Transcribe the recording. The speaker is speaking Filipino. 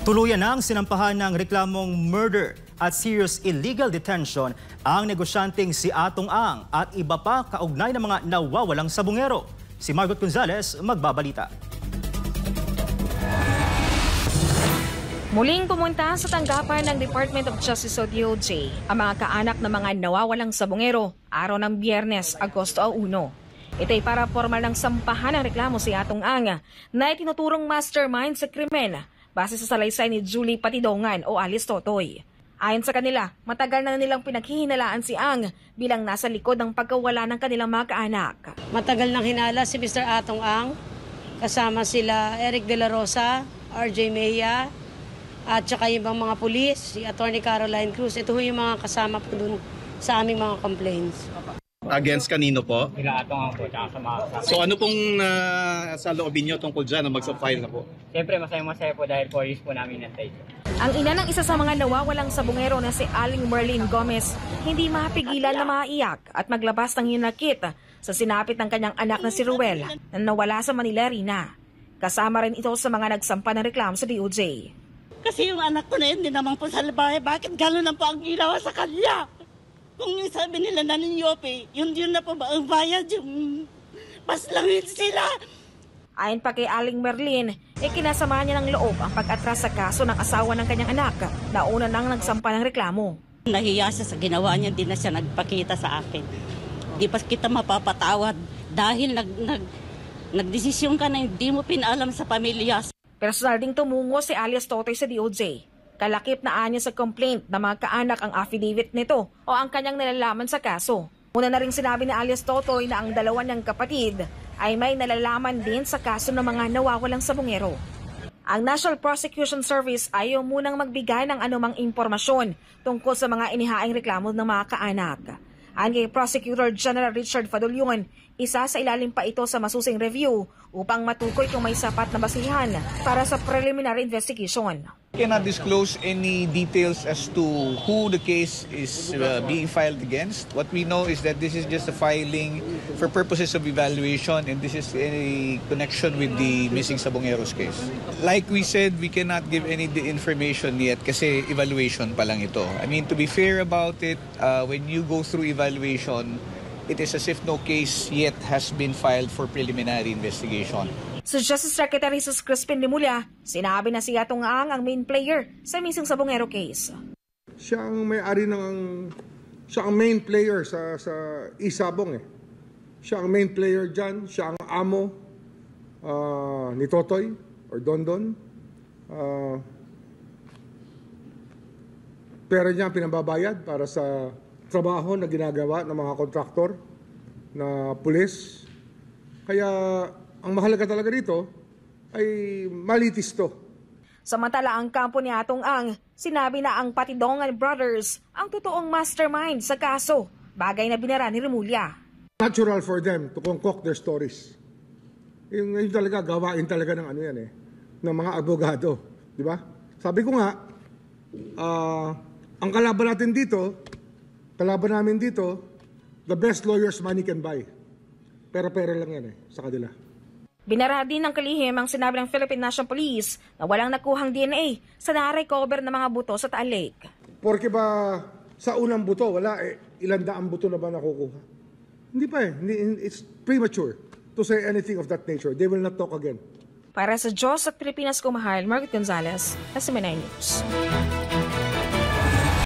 Tuluyan ang sinampahan ng reklamong murder at serious illegal detention ang negosyanteng si Atong Ang at iba pa kaugnay ng mga nawawalang sabungero. Si Margot Gonzalez magbabalita. Muling pumunta sa tanggapan ng Department of Justice o DOJ ang mga kaanak ng mga nawawalang sabungero araw ng Biyernes, Agosto 1. Ito ay para formal ng sampahan ng reklamo si Atong Ang na itinuturong mastermind sa krimen base sa salaysay ni Julie Patidongan o Alice Totoy. Ayon sa kanila, matagal na nilang pinaghihinalaan si Ang bilang nasa likod ng pagkawala ng kanilang mga kaanak. Matagal nang hinala si Mr. Atong Ang, kasama sila Eric De La Rosa, RJ Mejia, at saka yung mga pulis, si Attorney Caroline Cruz. Ito yung mga kasama po dun sa aming mga complaints. Against kanino po? Atong Ang po, tsaka sa mga kasama. So ano pong sa loobin nyo tungkol dyan na mag-file na po? Siyempre masaya-masaya po dahil 4 years po namin nantay. Ang ina ng isa sa mga nawawalang sabungero na si Aling Merlin Gomez hindi mapigilan na maiyak at maglabas ng hinakit sa sinapit ng kanyang anak na si Ruel na nawala sa Manila Rina. Kasama rin ito sa mga nagsampa ng reklamo sa DOJ. Kasi yung anak ko na yun, hindi naman po sa labahe. Bakit gano'n ang po ang ginawa sa kanya? Kung yung sabi nila na ninyope, yun na po ba ang bayad, yung paslangin sila. Ayon pa kay Aling Merlin, kinasama niya ng loob ang pag-atras sa kaso ng asawa ng kanyang anak na una nang nagsampa ng reklamo. Nahiya siya sa ginawa niya, hindi na siya nagpakita sa akin. Di pa kita mapapatawad dahil nagdesisyon ka na hindi mo pinalam sa pamilya. Personal ding tumungo si Alice Totoy sa DOJ. Kalakip na anya sa complaint na mga kaanak ang affidavit nito o ang kanyang nalalaman sa kaso. Una na rin sinabi ni Alice Totoy na ang dalawa niyang kapatid ay may nalalaman din sa kaso ng mga nawawalang sabungero. Ang National Prosecution Service ayaw munang magbigay ng anumang impormasyon tungkol sa mga inihaing reklamo ng mga kaanak. Ayon kay Prosecutor General Richard Fadulyon, isa sa ilalim pa ito sa masusing review upang matukoy kung may sapat na basihan para sa preliminary investigation. We cannot disclose any details as to who the case is being filed against. What we know is that this is just a filing for purposes of evaluation and this is a connection with the missing Sabongeros case. Like we said, we cannot give any information yet kasi evaluation pa lang ito. I mean, to be fair about it, when you go through evaluation, it is as if no case yet has been filed for preliminary investigation. Sa Justice Secretary Sus Crispin Limulya, sinabi na si Atong Ang ang main player sa missing Sabongero case. Siya ang may-ari siya ang main player sa Isabong . Siya ang main player dyan, siya ang amo ni Totoy or Dondon. Pera niya pinababayad para sa trabaho na ginagawa ng mga kontraktor na pulis. Kaya ang mahalaga talaga dito ay malitis to. Samantala ang kampo ni Atong Ang, sinabi na ang Patidongan Brothers ang totoong mastermind sa kaso, bagay na binara ni Remulla. Natural for them to concoct their stories. Yung talaga, gawain talaga ng ng mga abogado. Di ba? Sabi ko nga, ang kalaban namin dito, the best lawyers money can buy. Pera-pera lang yan sa kanila. Binara din ng kalihim ang sinabi ng Philippine National Police na walang nakuhang DNA sa na-recover ng mga buto sa Taal Lake. Porque ba sa unang buto, wala ilang daang buto na ba nakukuha? Hindi pa . It's premature to say anything of that nature. They will not talk again. Para sa Diyos at Pilipinas Kumahal, Margot Gonzalez, SMNI News.